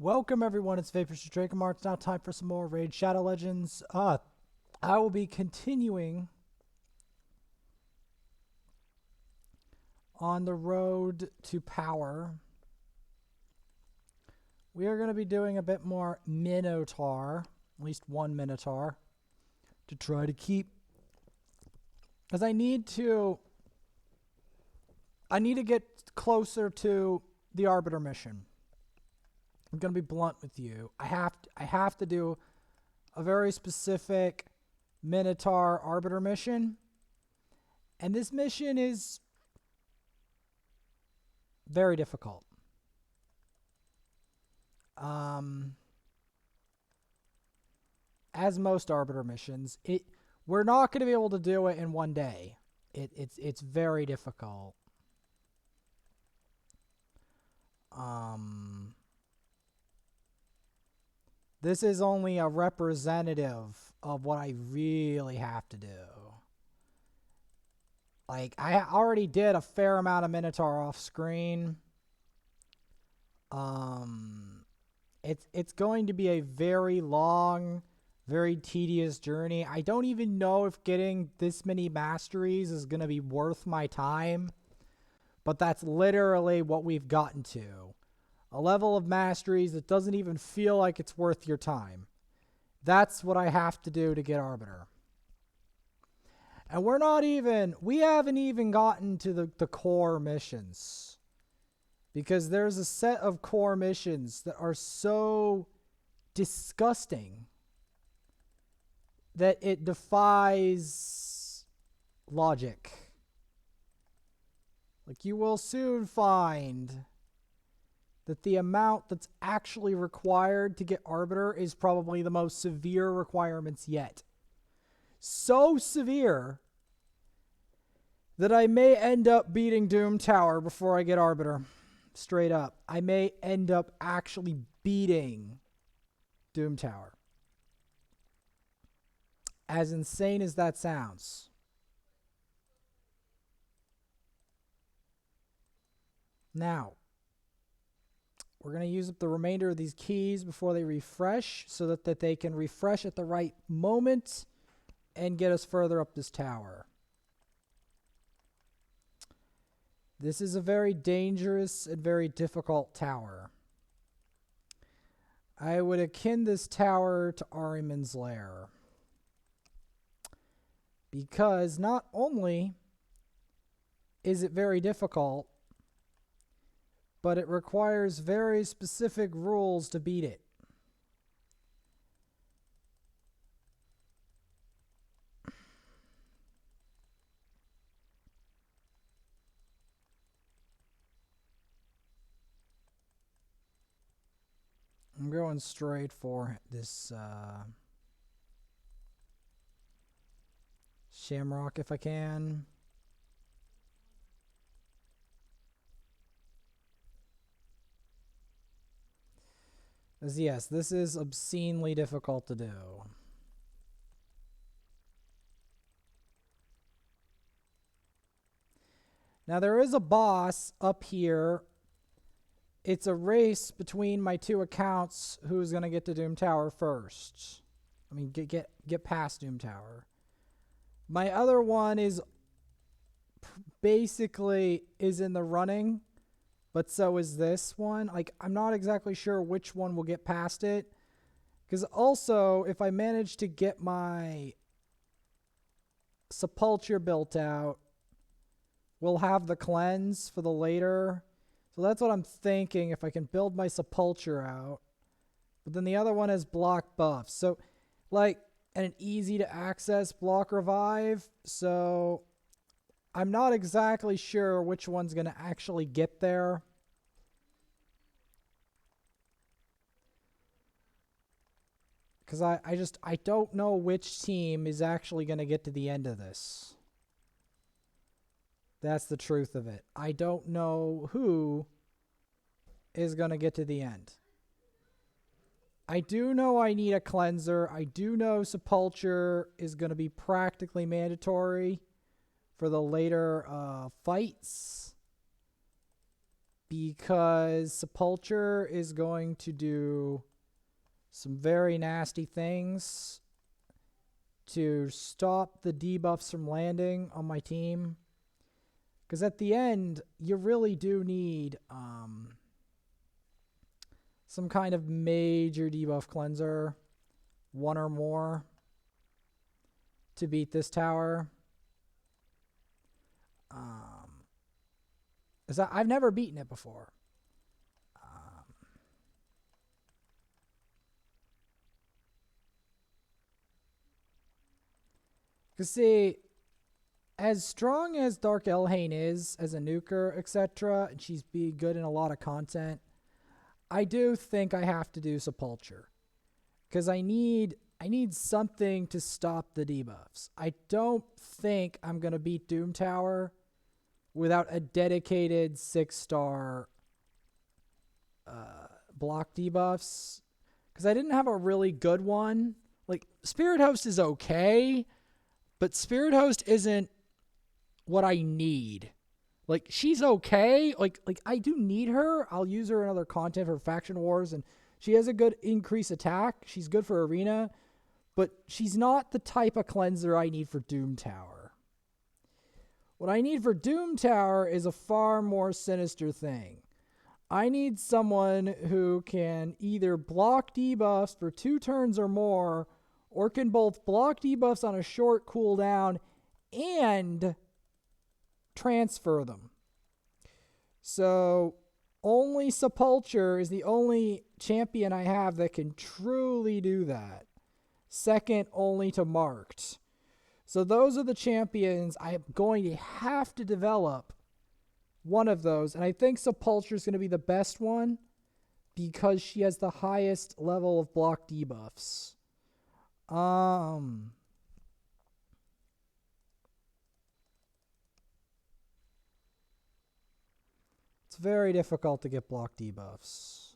Welcome everyone, it's Vapors to Drakemar. It's now time for some more Raid Shadow Legends. I will be continuing on the road to power. We are going to be doing a bit more Minotaur, at least one Minotaur, to try to keep, because I need to get closer to the Arbiter mission. I'm going to be blunt with you. I have to do a very specific Minotaur Arbiter mission. And this mission is very difficult. As most Arbiter missions, we're not going to be able to do it in one day. It's very difficult. This is only a representative of what I really have to do. Like, I already did a fair amount of Minotaur off screen. It's going to be a very long, very tedious journey. I don't even know if getting this many masteries is going to be worth my time. But that's literally what we've gotten to. A level of masteries that doesn't even feel like it's worth your time. That's what I have to do to get Arbiter. And we haven't even gotten to the core missions. Because there's a set of core missions that are so disgusting that it defies logic. Like, you will soon find that the amount that's actually required to get Arbiter is probably the most severe requirements yet. So severe that I may end up beating Doom Tower before I get Arbiter. Straight up. I may end up actually beating Doom Tower. As insane as that sounds. Now, we're going to use up the remainder of these keys before they refresh so that they can refresh at the right moment and get us further up this tower. This is a very dangerous and very difficult tower. I would akin this tower to Ahriman's Lair. Because not only is it very difficult, but it requires very specific rules to beat it. I'm going straight for this Shamrock if I can. Yes, this is obscenely difficult to do. Now there is a boss up here. It's a race between my two accounts who's going to get to Doom Tower first. I mean, get past Doom Tower. My other one is basically in the running. But so is this one. Like, I'm not exactly sure which one will get past it. Because also, if I manage to get my Sepulture built out, we'll have the cleanse for the later. So that's what I'm thinking, if I can build my Sepulture out. But then the other one has block buffs. So, like, and an easy to access block revive. So I'm not exactly sure which one's going to actually get there. Because I don't know which team is actually going to get to the end of this. That's the truth of it. I don't know who is going to get to the end. I do know I need a cleanser. I do know Sepulture is going to be practically mandatory for the later fights. because Sepulcher is going to do some very nasty things to stop the debuffs from landing on my team. Because at the end, you really do need some kind of major debuff cleanser, one or more, to beat this tower. I've never beaten it before. Because see, as strong as Dark Elhain is as a nuker, etc., and she's being good in a lot of content, I do think I have to do Sepulcher. Because I need something to stop the debuffs. I don't think I'm going to beat Doom Tower without a dedicated 6-star block debuffs. Because I didn't have a really good one. Like, Spirit Host is okay, but Spirit Host isn't what I need. Like, she's okay. Like I do need her. I'll use her in other content for Faction Wars, and she has a good increase attack. She's good for Arena, but she's not the type of cleanser I need for Doom Tower. What I need for Doom Tower is a far more sinister thing. I need someone who can either block debuffs for 2 turns or more, or can both block debuffs on a short cooldown and transfer them. So only Sepulcher is the only champion I have that can truly do that. Second only to Marked. So those are the champions I'm going to have to develop one of those. And I think Sepulcher is going to be the best one because she has the highest level of block debuffs. It's very difficult to get block debuffs.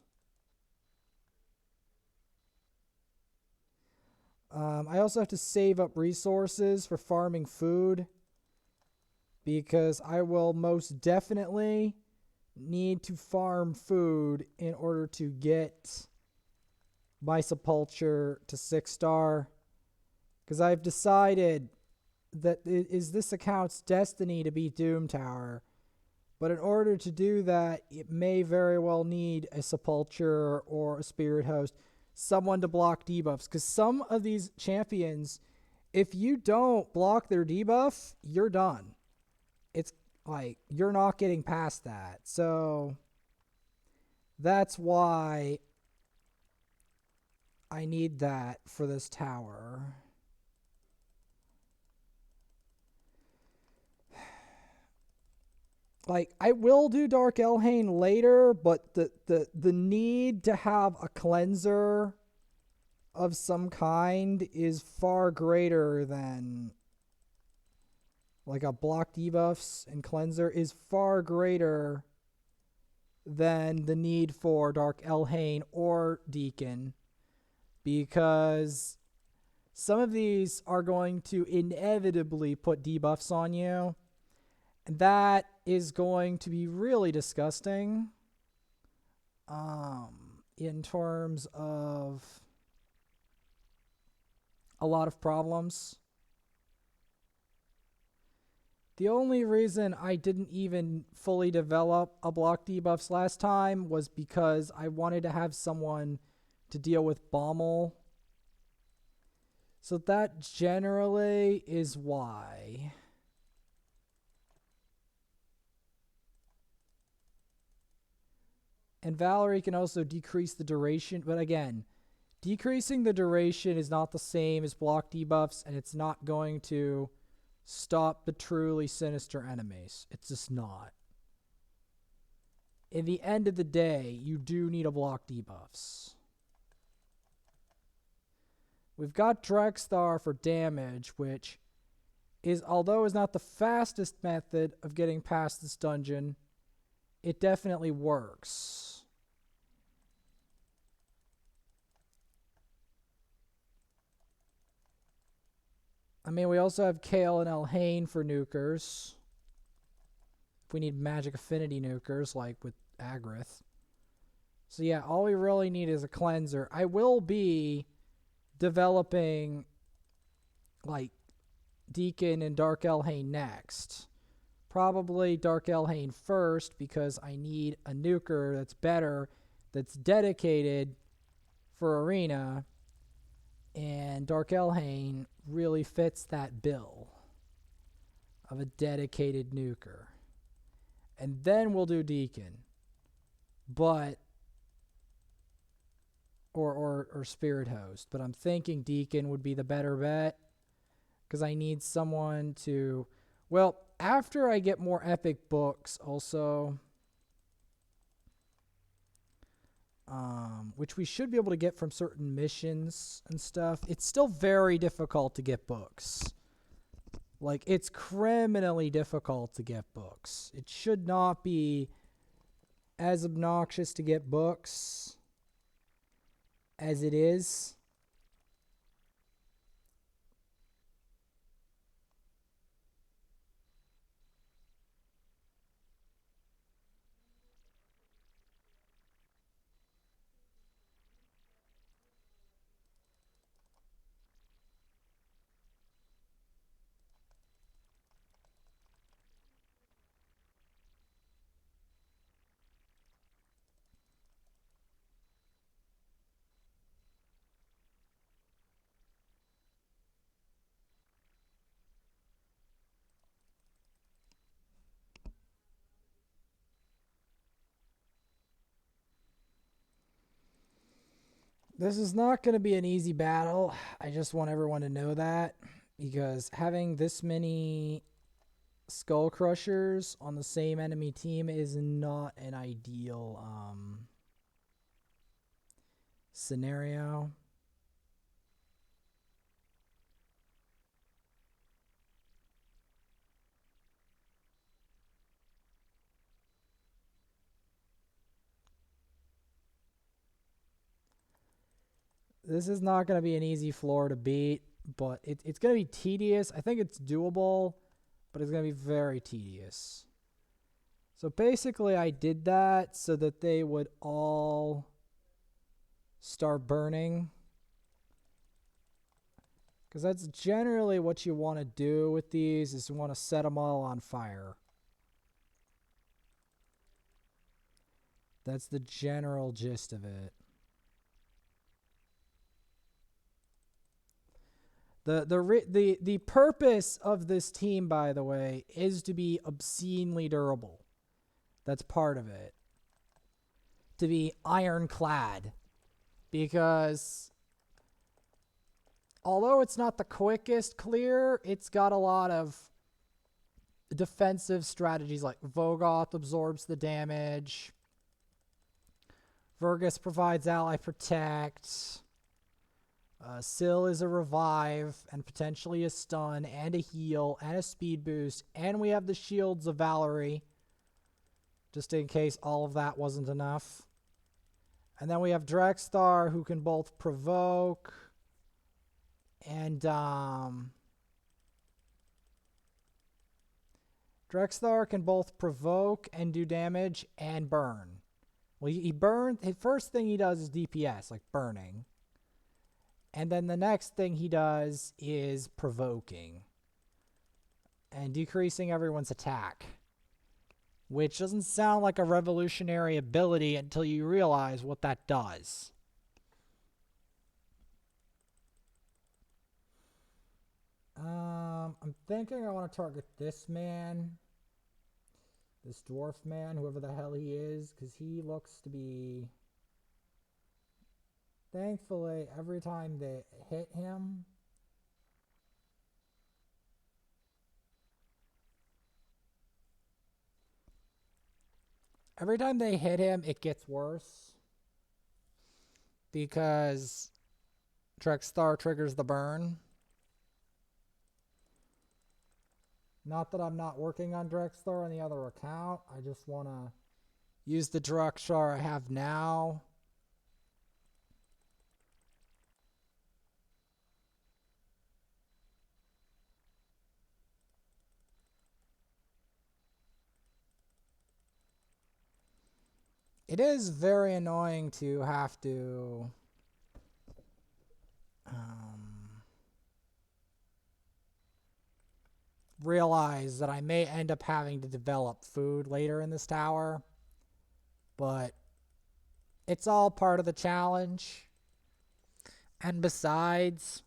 I also have to save up resources for farming food because I will most definitely need to farm food in order to get my Sepulcher to 6-star, because I've decided that it is this account's destiny to beat Doom Tower. But in order to do that, it may very well need a Sepulcher or a Spirit Host, someone to block debuffs. Because some of these champions, if you don't block their debuff, you're done. It's like, you're not getting past that. So that's why I need that for this tower. Like, I will do Dark Elhain later, but the need to have a cleanser of some kind is far greater than, like, a block debuffs and cleanser is far greater than the need for Dark Elhain or Deacon, because some of these are going to inevitably put debuffs on you. And that is going to be really disgusting in terms of a lot of problems. The only reason I didn't even fully develop a block debuffs last time was because I wanted to have someone to deal with Bommel. So that generally is why. And Valerie can also decrease the duration. But again, decreasing the duration is not the same as block debuffs, and it's not going to stop the truly sinister enemies. It's just not. In the end of the day, you do need a block debuffs. We've got Drexthar for damage, which is, although is not the fastest method of getting past this dungeon, it definitely works. I mean, we also have Kale and Elhain for nukers. If we need magic affinity nukers, like with Agrith. So yeah, all we really need is a cleanser. I will be developing like Deacon and Dark Elhain next. Probably Dark Elhain first because I need a nuker that's better, that's dedicated for Arena, and Dark Elhain really fits that bill of a dedicated nuker. And then we'll do Deacon. But or Spirit Host, but I'm thinking Deacon would be the better bet because I need someone to, well, after I get more epic books also, which we should be able to get from certain missions and stuff. It's still very difficult to get books. Like, it's criminally difficult to get books. It should not be as obnoxious to get books as it is. This is not going to be an easy battle. I just want everyone to know that, because having this many Skull Crushers on the same enemy team is not an ideal scenario. This is not going to be an easy floor to beat, but it's going to be tedious. I think it's doable, but it's going to be very tedious. So basically I did that so that they would all start burning, because that's generally what you want to do with these, is you want to set them all on fire. That's the general gist of it. The purpose of this team, by the way, is to be obscenely durable. That's part of it. To be ironclad. Because although it's not the quickest clear, it's got a lot of defensive strategies, like Vogoth absorbs the damage. Vergus provides ally protect. Syl is a revive and potentially a stun and a heal and a speed boost. And we have the shields of Valerie, just in case all of that wasn't enough. And then we have Drexthar, who can both provoke and Drexthar can both provoke and do damage and burn. Well, he burns. His first thing he does is DPS, like burning. And then the next thing he does is provoking and decreasing everyone's attack, which doesn't sound like a revolutionary ability until you realize what that does. I'm thinking I want to target this man, this dwarf man, whoever the hell he is, because he looks to be... Thankfully, every time they hit him, it gets worse. Because Drexthar triggers the burn. Not that I'm not working on Drexthar on the other account. I just want to use the Drexthar I have now. It is very annoying to have to realize that I may end up having to develop food later in this tower, but it's all part of the challenge. And besides,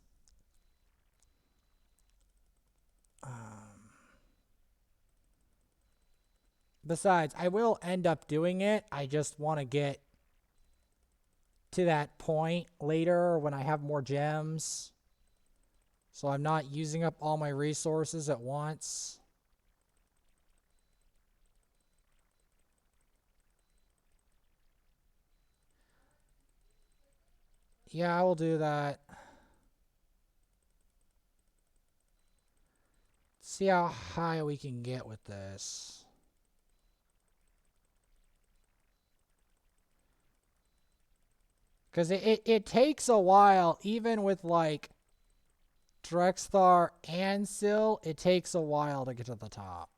I will end up doing it. I just want to get to that point later when I have more gems, so I'm not using up all my resources at once. Yeah, I will do that. See how high we can get with this. Because it takes a while, even with like Drexthar and Syl, it takes a while to get to the top.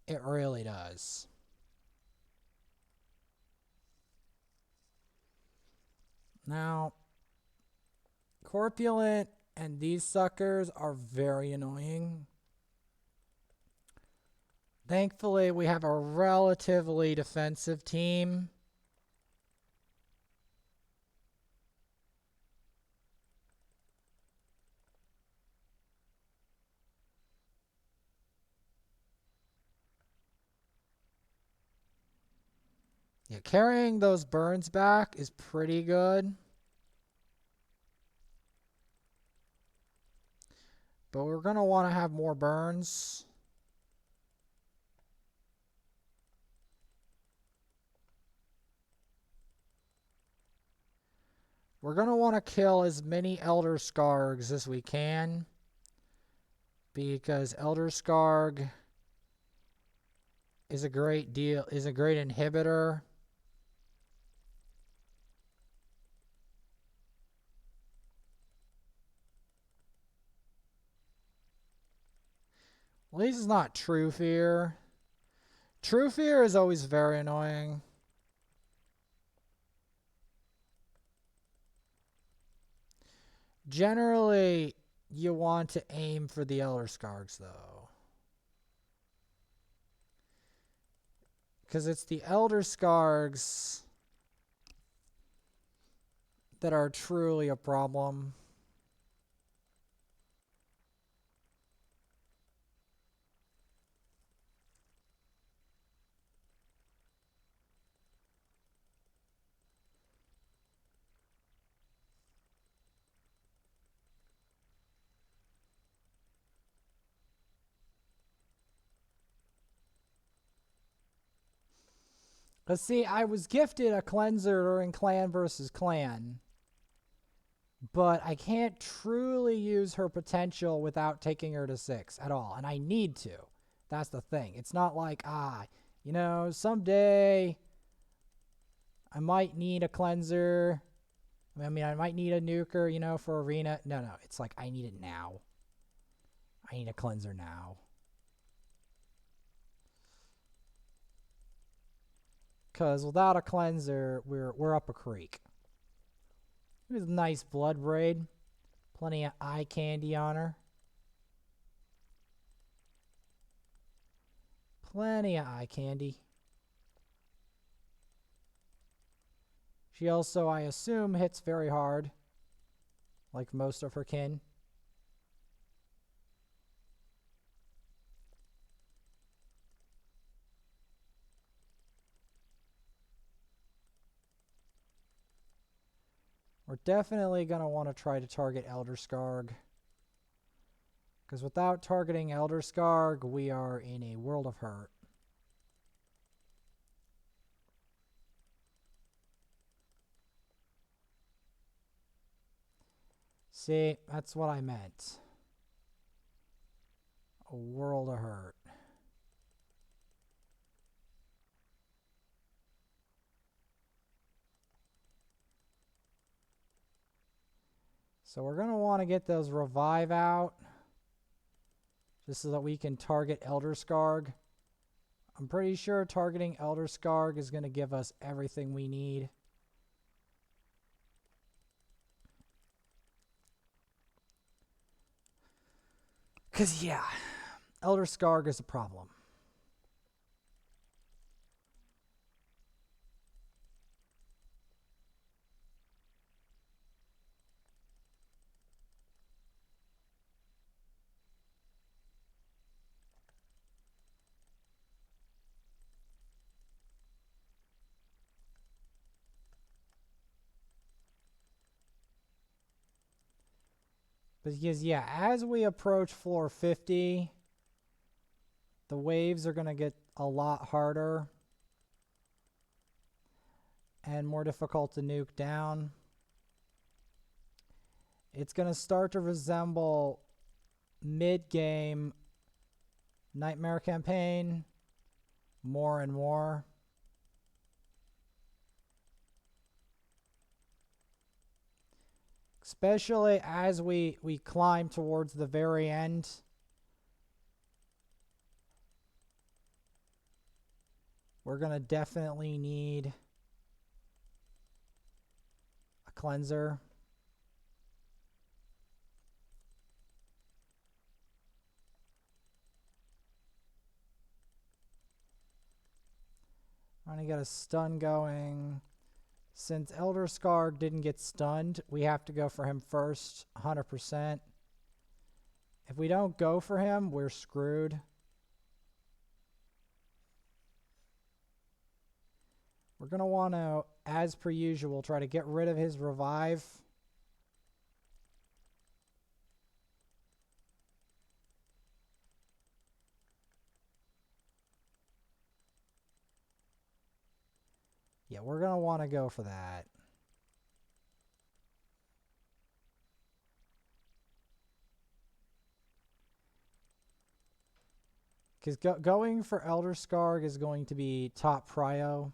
It really does. Now, Corpulent and these suckers are very annoying. Thankfully, we have a relatively defensive team. Yeah, carrying those burns back is pretty good. But we're going to want to have more burns. We're going to want to kill as many Elder Skargs as we can, because Elder Skarg is a great inhibitor. Well, this is not True Fear. True Fear is always very annoying. Generally, you want to aim for the Elder Skargs, though. Because it's the Elder Skargs that are truly a problem. Let's see, I was gifted a cleanser during clan versus clan, but I can't truly use her potential without taking her to 6 at all, and I need to. That's the thing. It's not like, someday I might need a cleanser. I mean, I might need a nuker, for arena. No, it's like I need it now. I need a cleanser now. Because without a cleanser, we're up a creek. It was a nice blood braid. Plenty of eye candy on her. Plenty of eye candy. She also, I assume, hits very hard, like most of her kin. We're definitely going to want to try to target Elder Skarg, because without targeting Elder Skarg, we are in a world of hurt. See, that's what I meant. A world of hurt. So we're going to want to get those revive out, just so that we can target Elder Skarg I'm pretty sure targeting Elder Scarg is going to give us everything we need. Because, yeah, Elder Scarg is a problem. Because, yeah, as we approach floor 50, the waves are going to get a lot harder and more difficult to nuke down. It's going to start to resemble mid-game Nightmare Campaign more and more. Especially as we climb towards the very end. We're going to definitely need a cleanser. I'm going to get a stun going. Since Elder Scarg didn't get stunned, we have to go for him first, 100%. If we don't go for him, we're screwed. We're going to want to, as per usual, try to get rid of his revive. Yeah, we're going to want to go for that. Because going for Elder Scarg is going to be top prio.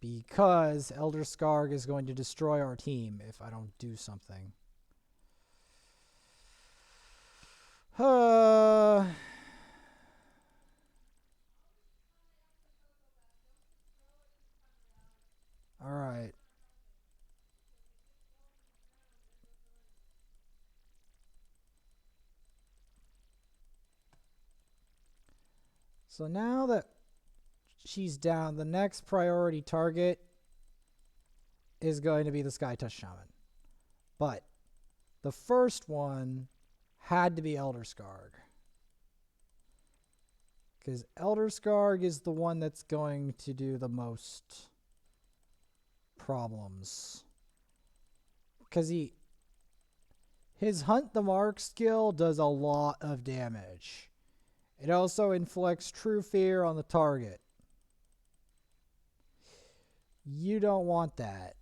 Because Elder Scarg is going to destroy our team if I don't do something. Alright. So now that she's down, the next priority target is going to be the Sky Touch Shaman. But the first one had to be Elder Scarg. Because Elder Scarg is the one that's going to do the most problems. Because his Hunt the Mark skill does a lot of damage. It also inflicts true fear on the target. You don't want that.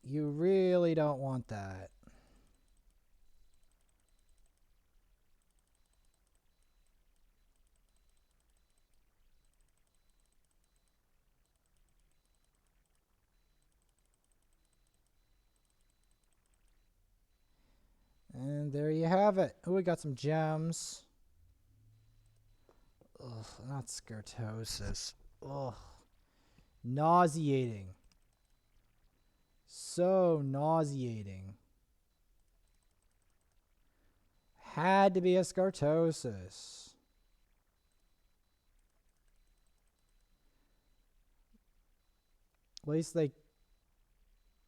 You really don't want that. And there you have it. Oh, we got some gems. Ugh, not scartosis. Ugh. Nauseating. So nauseating. Had to be a scartosis. At least they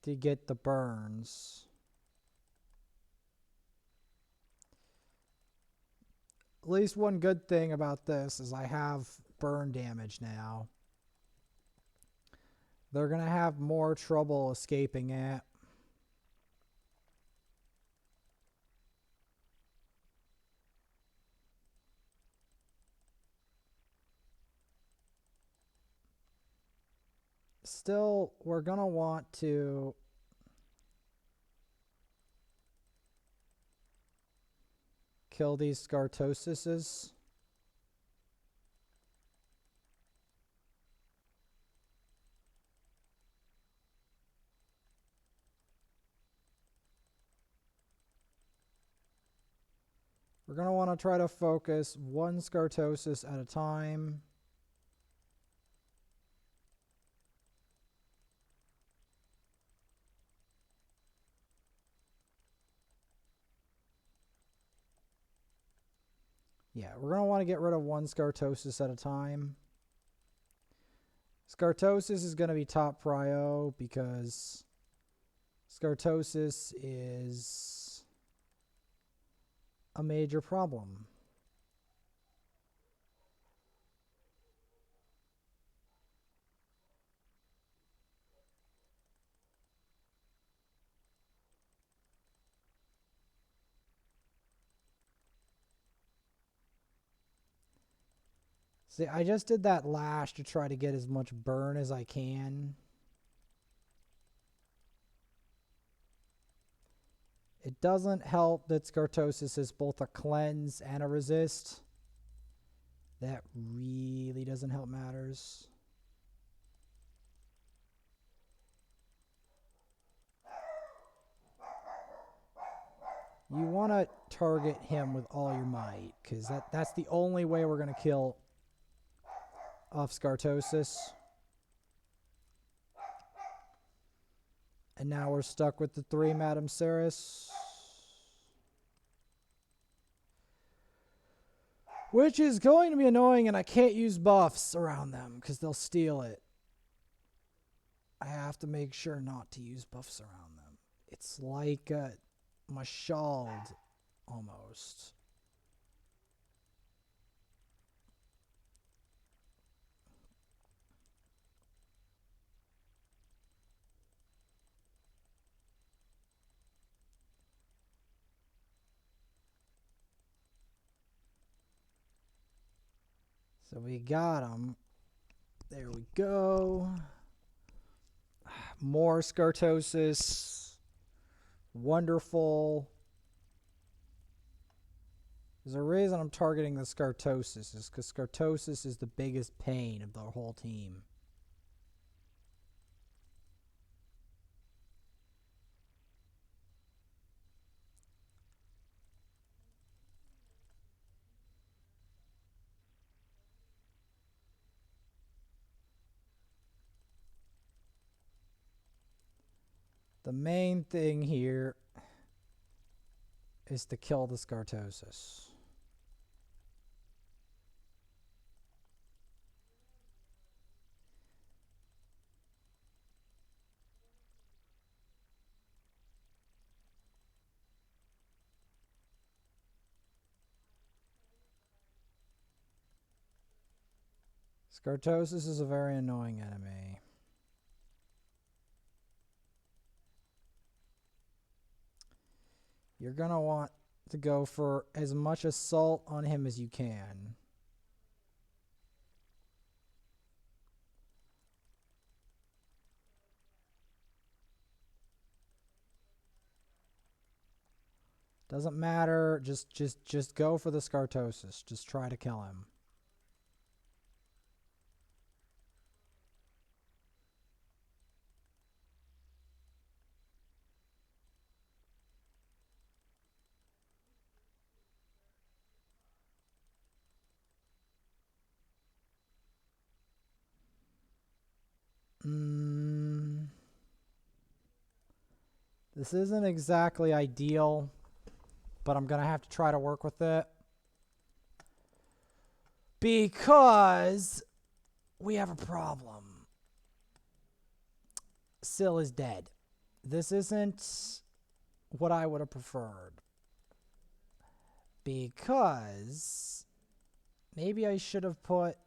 did get the burns. At least one good thing about this is I have burn damage now. They're going to have more trouble escaping it. Still, we're going to want to kill these scartosises. going to want to try to focus one Scartosis at a time. Yeah, we're going to want to get rid of one Scartosis at a time. Scartosis is going to be top prio because Scartosis is a major problem. See, I just did that lash to try to get as much burn as I can. It doesn't help that Scartosis is both a cleanse and a resist. That really doesn't help matters. You want to target him with all your might, because that's the only way we're going to kill off Scartosis. And now we're stuck with the 3 Madame Ceres. Which is going to be annoying, and I can't use buffs around them because they'll steal it. I have to make sure not to use buffs around them. It's like a Mashald almost. So we got him. There we go. More Scartosis. Wonderful. There's a reason I'm targeting the Scartosis, is because Scartosis is the biggest pain of the whole team. The main thing here is to kill the Scartosis. Scartosis is a very annoying enemy. You're going to want to go for as much assault on him as you can. Doesn't matter, just go for the Scartosis. Just try to kill him. This isn't exactly ideal, but I'm going to have to try to work with it. Because we have a problem. Syl is dead. This isn't what I would have preferred. Because maybe I should have put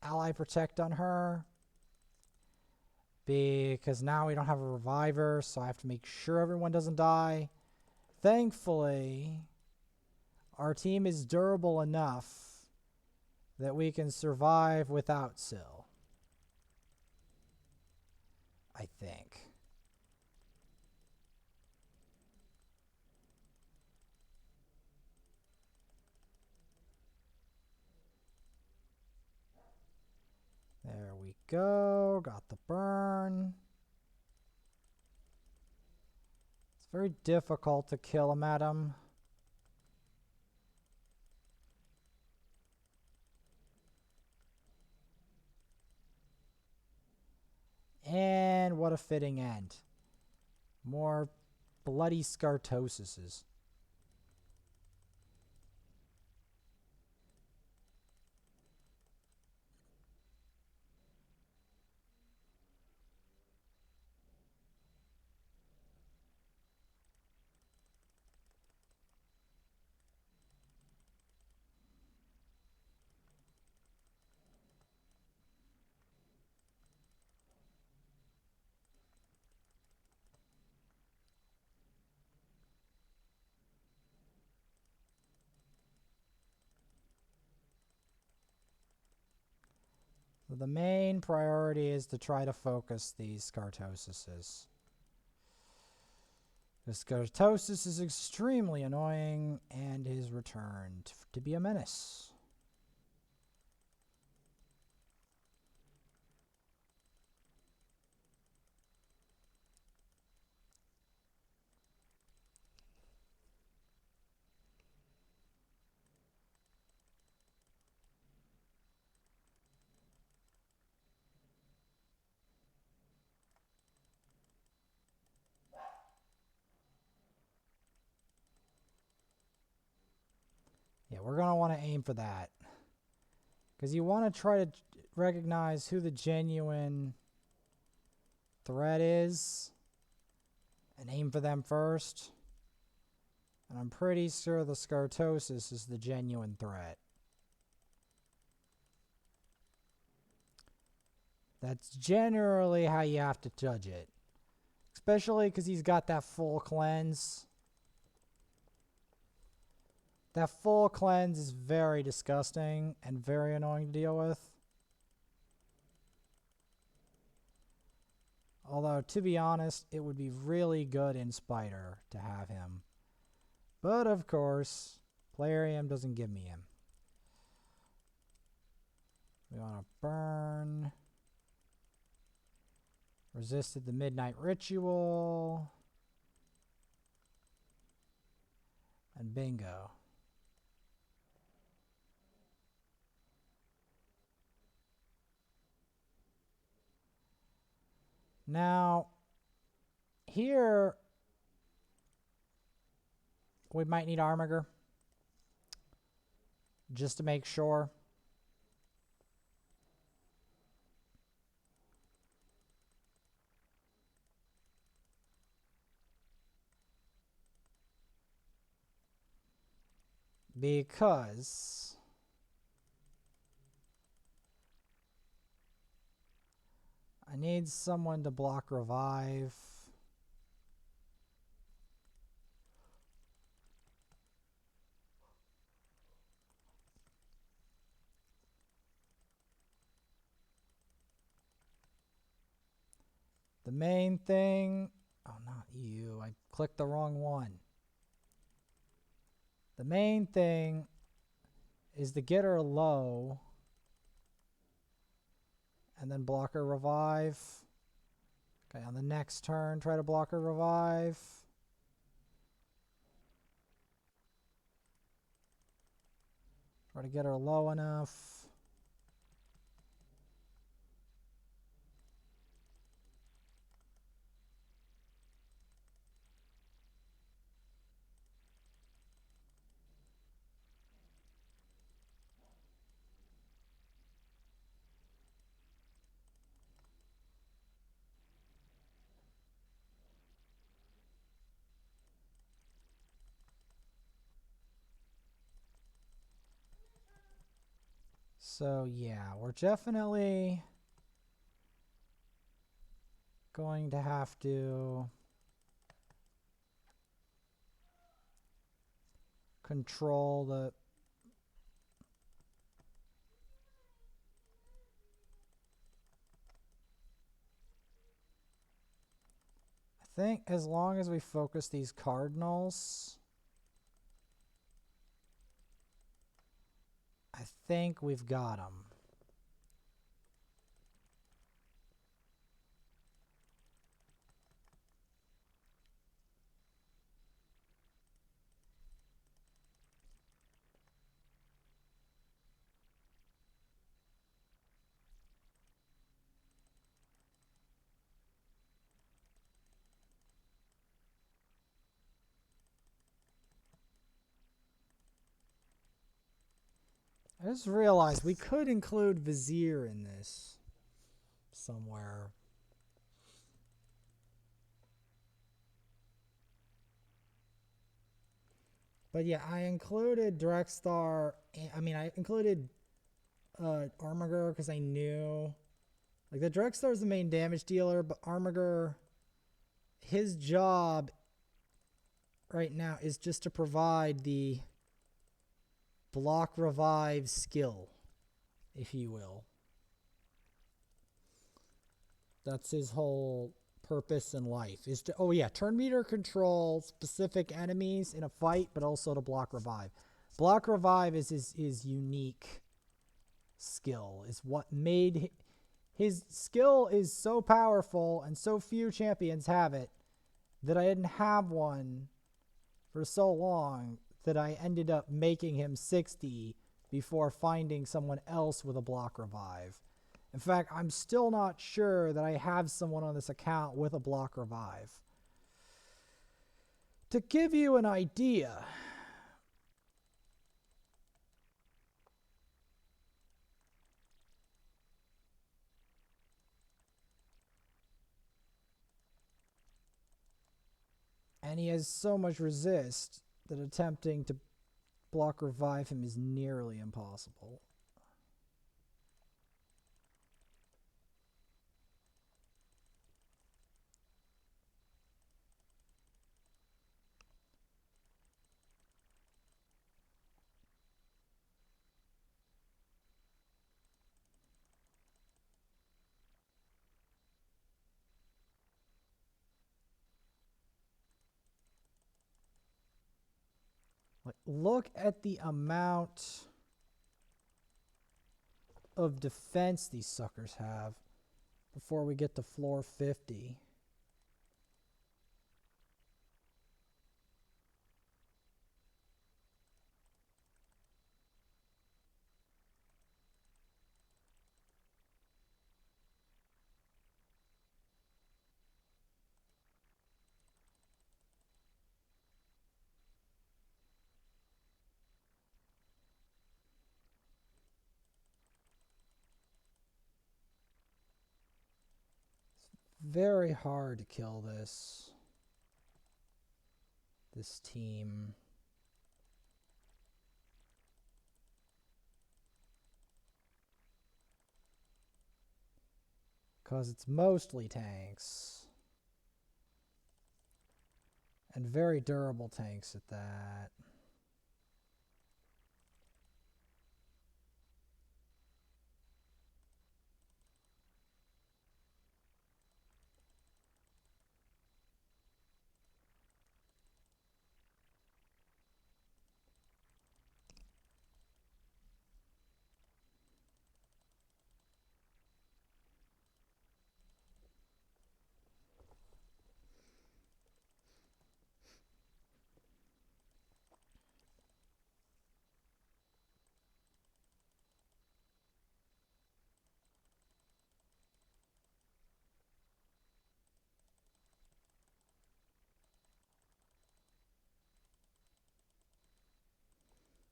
Ally Protect on her. Because now we don't have a reviver, so I have to make sure everyone doesn't die. Thankfully, our team is durable enough that we can survive without Syl. I think. There we go. Got the burn. It's very difficult to kill a madam. what a fitting end. More bloody scartosises. So the main priority is to try to focus these scartosises. The scartosis is extremely annoying and is returned to be a menace. Yeah, we're going to want to aim for that. Because you want to try to recognize who the genuine threat is and aim for them first. And I'm pretty sure the scartosis is the genuine threat. That's generally how you have to judge it. Especially because he's got that full cleanse. That full cleanse is very disgusting and very annoying to deal with. Although, to be honest, it would be really good in Spider to have him. But, of course, Plarium doesn't give me him. We want to burn. Resisted the Midnight Ritual. And bingo. Now, here, we might need Armiger. Just to make sure. Because I need someone to block revive. The main thing, oh, not you, I clicked the wrong one. The main thing is to get her low and then block her revive. Okay, on the next turn, try to block her revive. Try to get her low enough. So yeah, we're definitely going to have to control the I think as long as we focus these cardinals, I think we've got them. I just realized we could include Vizier in this somewhere. But yeah, I included Drexstar. I mean, I included Armiger because I knew, like, the Drexstar is the main damage dealer, but Armiger, his job right now is just to provide the block revive skill, if you will. That's his whole purpose in life, is to, oh yeah, turn meter control specific enemies in a fight, but also to block revive. Block revive is his unique skill, is what made his skill is so powerful, and so few champions have it, that I didn't have one for so long that I ended up making him 60 before finding someone else with a block revive. In fact, I'm still not sure that I have someone on this account with a block revive. To give you an idea, and he has so much resist that attempting to block revive him is nearly impossible. Like, look at the amount of defense these suckers have before we get to floor 50. Very hard to kill this team. Because it's mostly tanks. And very durable tanks at that.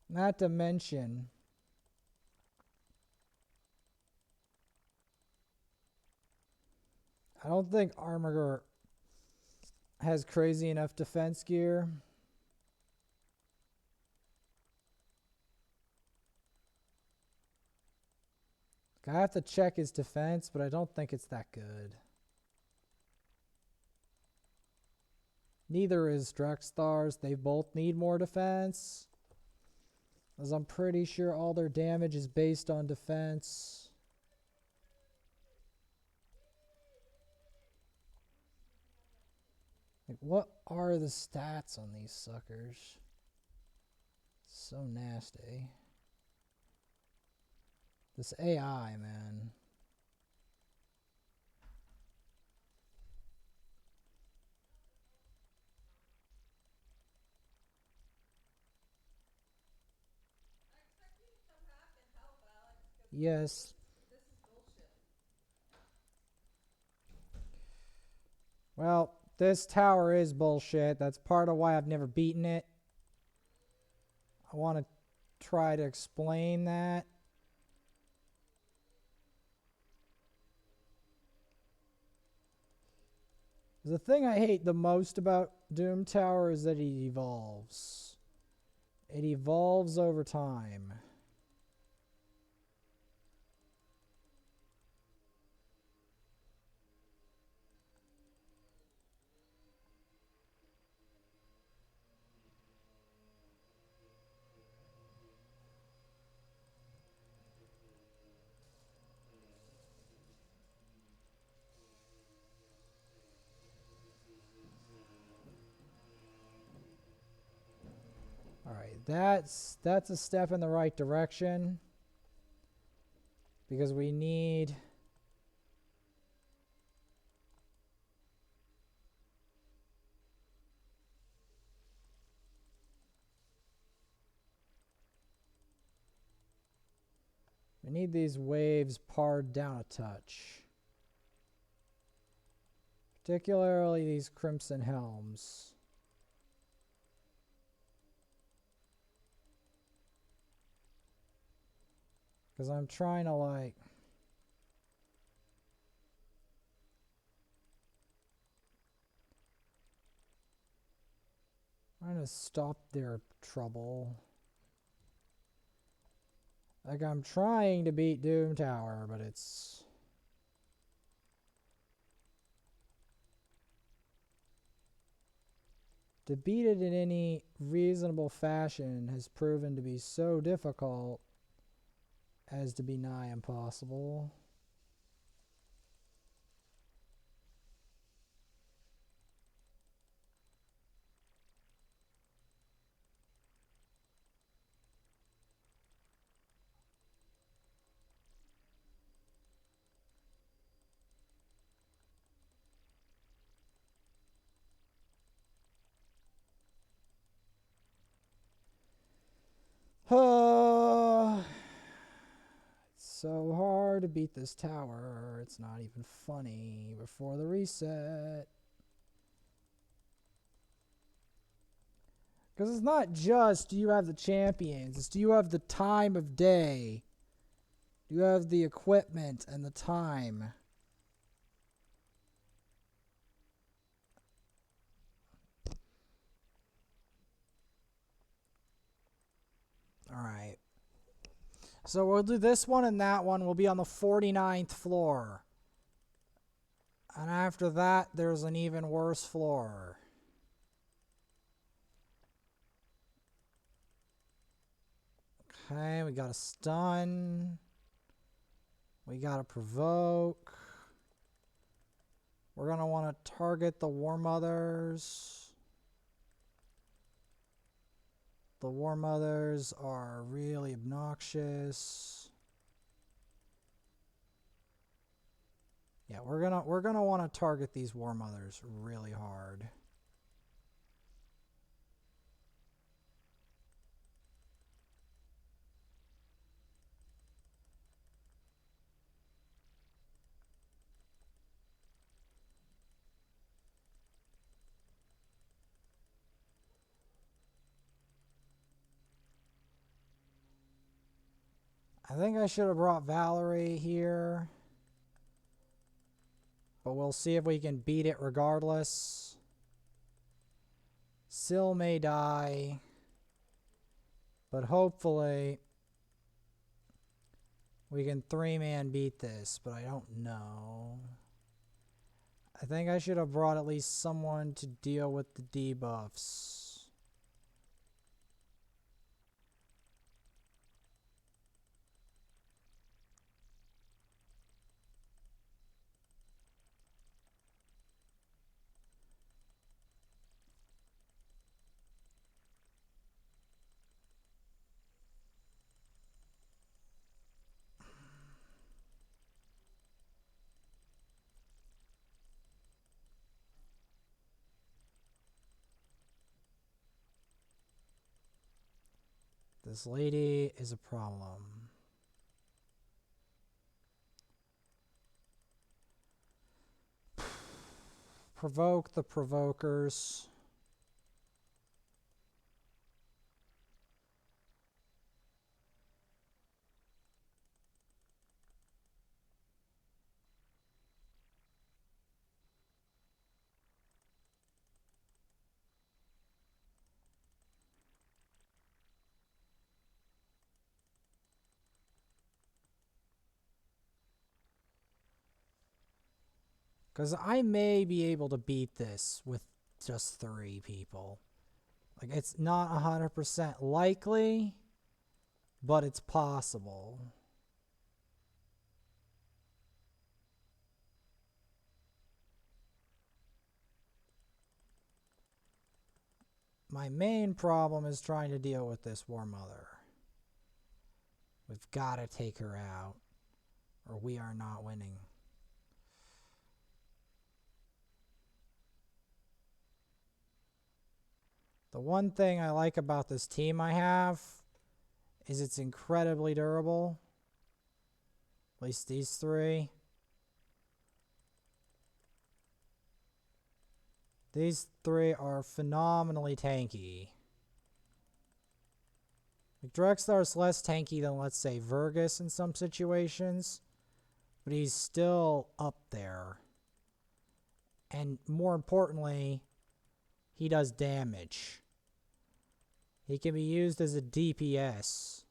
Not to mention, I don't think Armiger has crazy enough defense gear. I have to check his defense, but I don't think it's that good. Neither is Drexstar's. They both need more defense, as I'm pretty sure all their damage is based on defense. Like, what are the stats on these suckers? So nasty. This AI, man. Yes. Well, this tower is bullshit. That's part of why I've never beaten it. I want to try to explain that. The thing I hate the most about Doom Tower is that it evolves. It evolves over time. Alright, that's a step in the right direction. Because we need... we need these waves pared down a touch. Particularly these Crimson Helms. Because I'm trying to like... trying to stop their trouble. Like, I'm trying to beat Doom Tower, but it's... to beat it in any reasonable fashion has proven to be so difficult as to be nigh impossible. It's so hard to beat this tower. It's not even funny before the reset. Because it's not just do you have the champions, it's do you have the time of day? Do you have the equipment and the time? Alright. So we'll do this one and that one. We'll be on the 49th floor. And after that, there's an even worse floor. Okay, we got a stun. We got a provoke. We're going to want to target the War Mothers. The War Mothers are really obnoxious. Yeah, we're gonna want to target these War Mothers really hard. I think I should have brought Valerie here. But we'll see if we can beat it regardless. Syl may die. But hopefully we can 3-man beat this, but I don't know. I think I should have brought at least someone to deal with the debuffs. This lady is a problem. Provoke the provokers. Because I may be able to beat this with just 3 people. Like, it's not 100% likely, but it's possible. My main problem is trying to deal with this War Mother. We've got to take her out, or we are not winning. The one thing I like about this team I have is it's incredibly durable. At least these 3. These 3 are phenomenally tanky. Like, Drexlar's less tanky than, let's say, Vergus in some situations, but he's still up there. And more importantly, he does damage. He can be used as a DPS.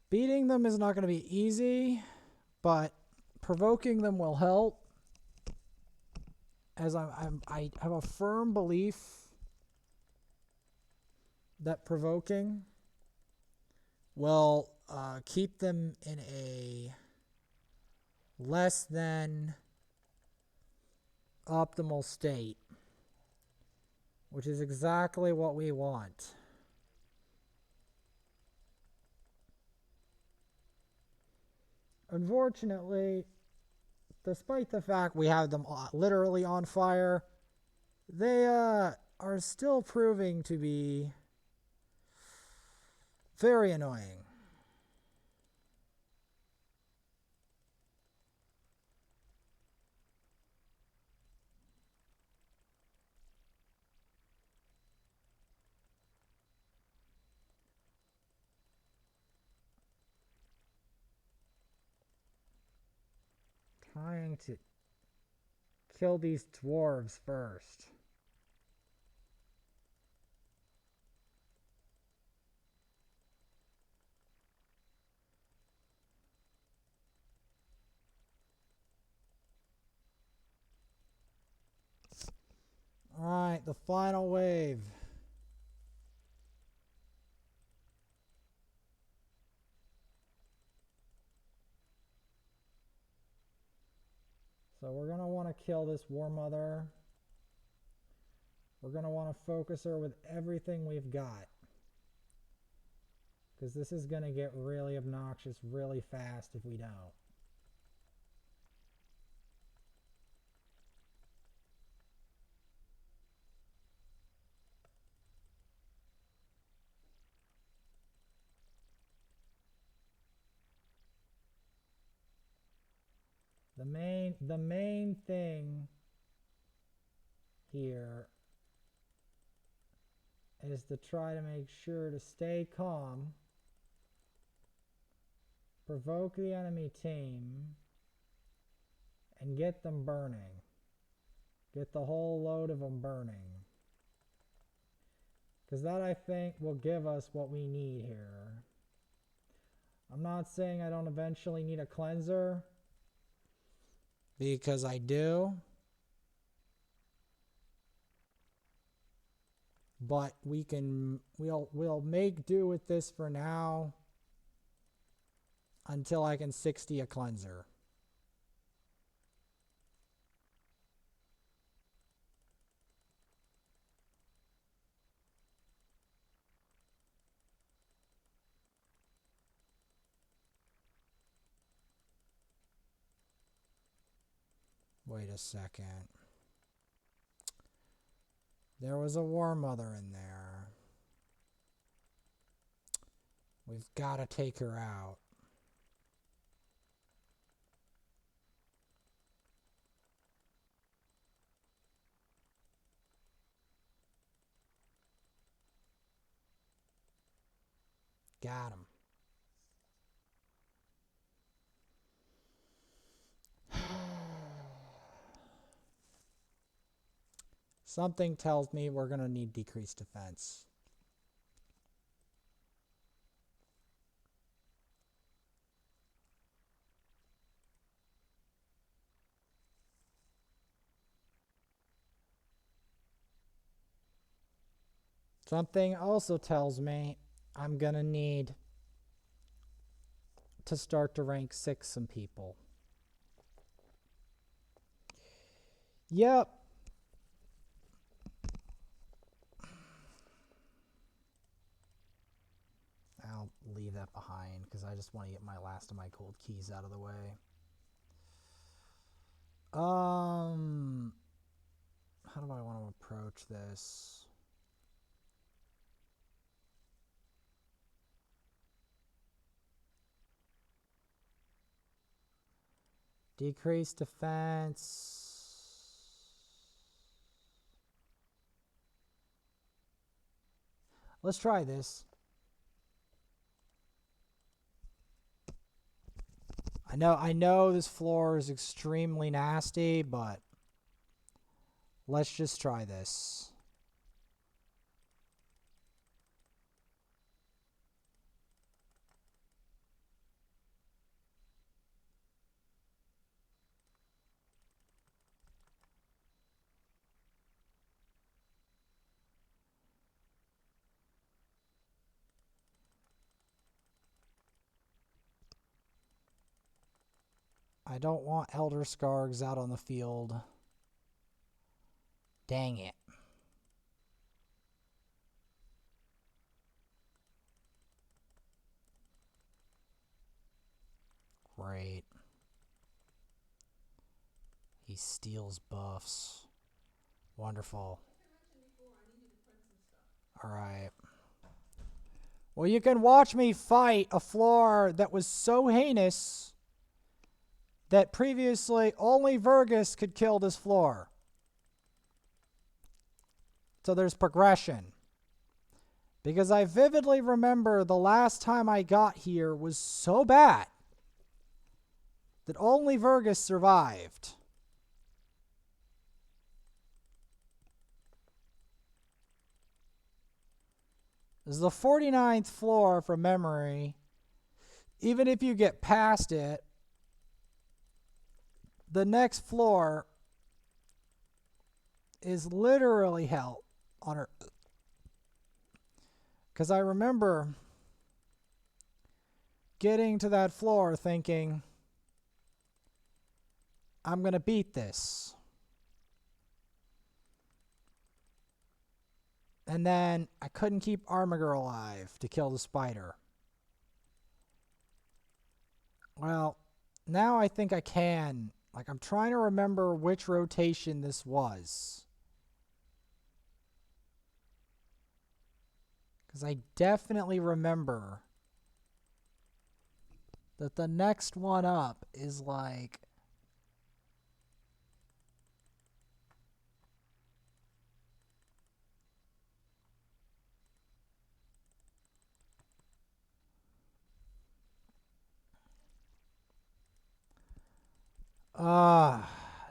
Beating them is not going to be easy, but provoking them will help. As I have a firm belief that provoking will keep them in a less than optimal state, which is exactly what we want. Unfortunately, despite the fact we have them literally on fire, they are still proving to be very annoying. Trying to kill these dwarves first. Alright, the final wave. So we're going to want to kill this War Mother. We're going to want to focus her with everything we've got. Because this is going to get really obnoxious really fast if we don't. The main thing here is to try to make sure to stay calm, provoke the enemy team, and get them burning. Get the whole load of them burning. Because that, I think, will give us what we need here. I'm not saying I don't eventually need a cleanser, because I do. But we'll make do with this for now until I can 60 a cleanser. Wait a second. There was a War Mother in there. We've got to take her out. Got him. Something tells me we're going to need decreased defense. Something also tells me I'm going to need to start to rank 6 some people. Yep. I'll leave that behind because I just want to get my last of my gold keys out of the way. How do I want to approach this? Decrease defense. Let's try this. I know this floor is extremely nasty, but let's just try this. I don't want Elder Skargs out on the field. Dang it. Great. He steals buffs. Wonderful. Alright. Well, you can watch me fight a floor that was so heinous that previously only Vergus could kill this floor. So there's progression. Because I vividly remember the last time I got here was so bad that only Vergus survived. This is the 49th floor from memory. Even if you get past it, the next floor is literally hell on earth. Because I remember getting to that floor thinking, I'm going to beat this. And then I couldn't keep Armiger alive to kill the spider. Well, now I think I can. Like, I'm trying to remember which rotation this was. Because I definitely remember that the next one up is like...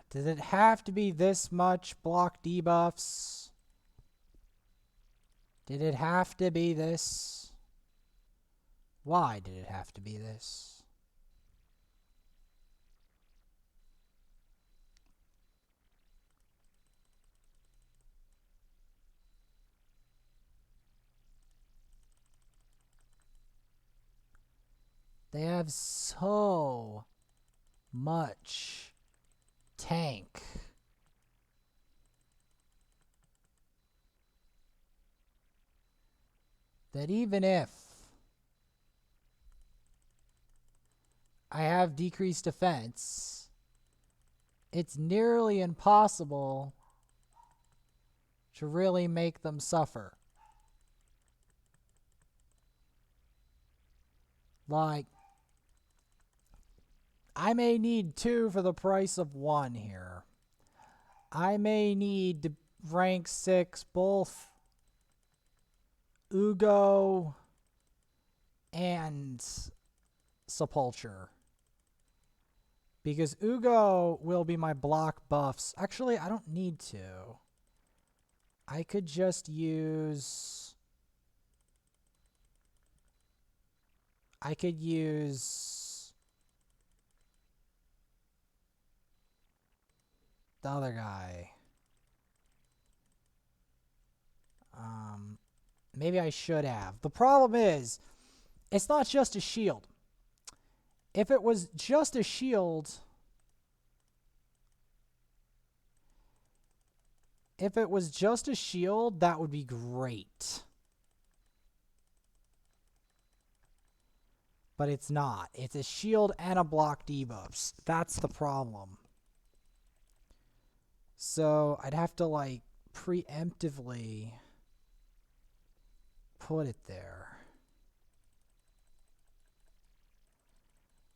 did it have to be this much block debuffs? Did it have to be this? Why did it have to be this? They have so much tank. That even if I have decreased defense, it's nearly impossible to really make them suffer. Like, I may need 2 for the price of 1 here. I may need to rank 6 both Ugo and Sepulture. Because Ugo will be my block buffs. Actually, I don't need to. I could just use... I could use... the other guy. Maybe I should have. The problem is, it's not just a shield. If it was just a shield... If it was just a shield, that would be great. But it's not. It's a shield and a block debuffs. That's the problem. So I'd have to like preemptively put it there.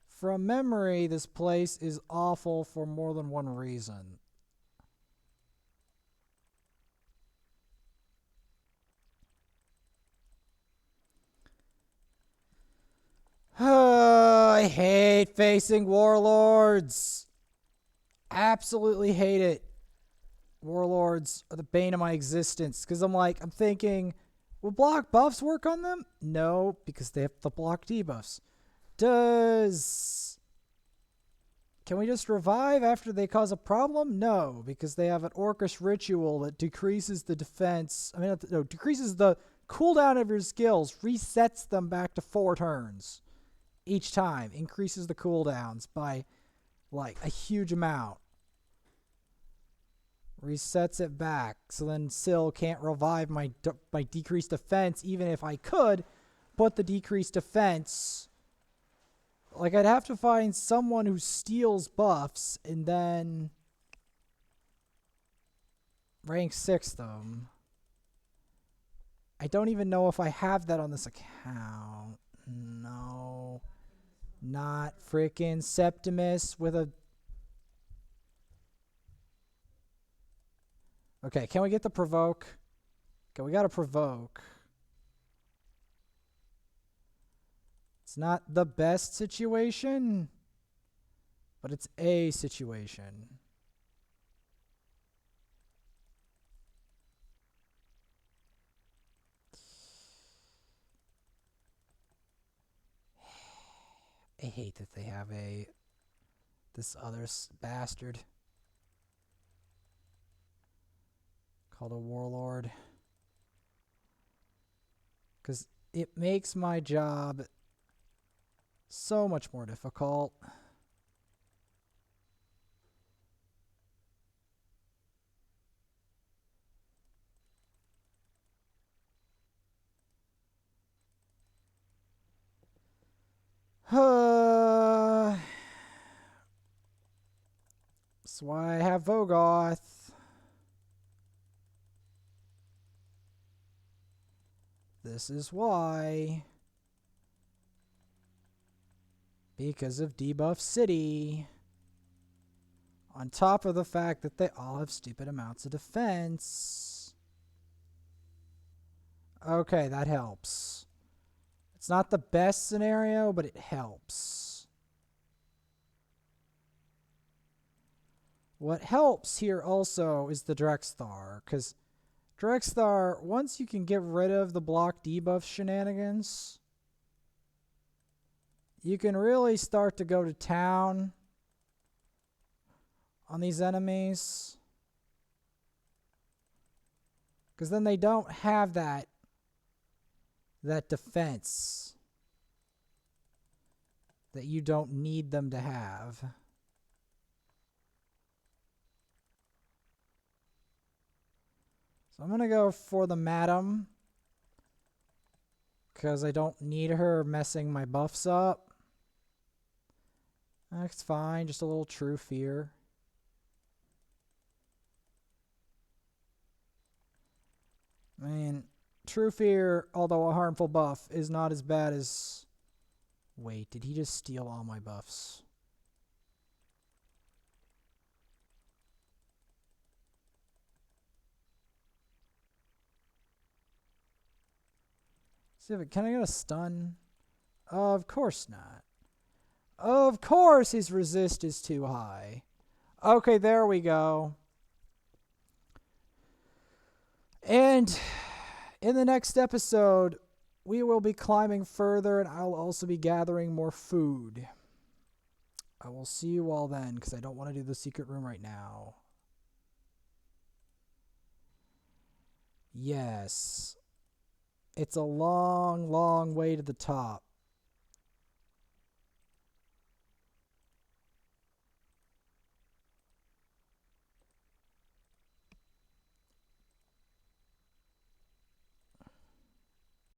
From memory, this place is awful for more than one reason. I hate facing warlords. Absolutely hate it. Warlords are the bane of my existence. Because I'm thinking, will block buffs work on them? No, because they have the block debuffs. Can we just revive after they cause a problem? No, because they have an Orcish ritual that decreases the defense. Decreases the cooldown of your skills, resets them back to 4 turns each time, increases the cooldowns by like a huge amount. Resets it back, so then Syl can't revive my decreased defense, even if I could put the decreased defense. Like, I'd have to find someone who steals buffs and then rank 6 them. I don't even know if I have that on this account. No. Not frickin' Septimus with a... Okay, can we get the provoke? Okay, we gotta provoke. It's not the best situation, but it's a situation. I hate that they have this other bastard called a warlord, because it makes my job so much more difficult. That's why I have Vogoth. This is why. Because of Debuff City. On top of the fact that they all have stupid amounts of defense. Okay, that helps. It's not the best scenario, but it helps. What helps here also is the Drexthar, because Drexthar, once you can get rid of the block debuff shenanigans, you can really start to go to town on these enemies. Because then they don't have that defense that you don't need them to have. So I'm going to go for the Madam, because I don't need her messing my buffs up. That's fine, just a little True Fear. I mean, True Fear, although a harmful buff, is not as bad as... Wait, did he just steal all my buffs? See if can I get a stun? Of course not. Of course his resist is too high. Okay, there we go. And in the next episode, we will be climbing further, and I'll also be gathering more food. I will see you all then, because I don't want to do the secret room right now. Yes. It's a long, long way to the top.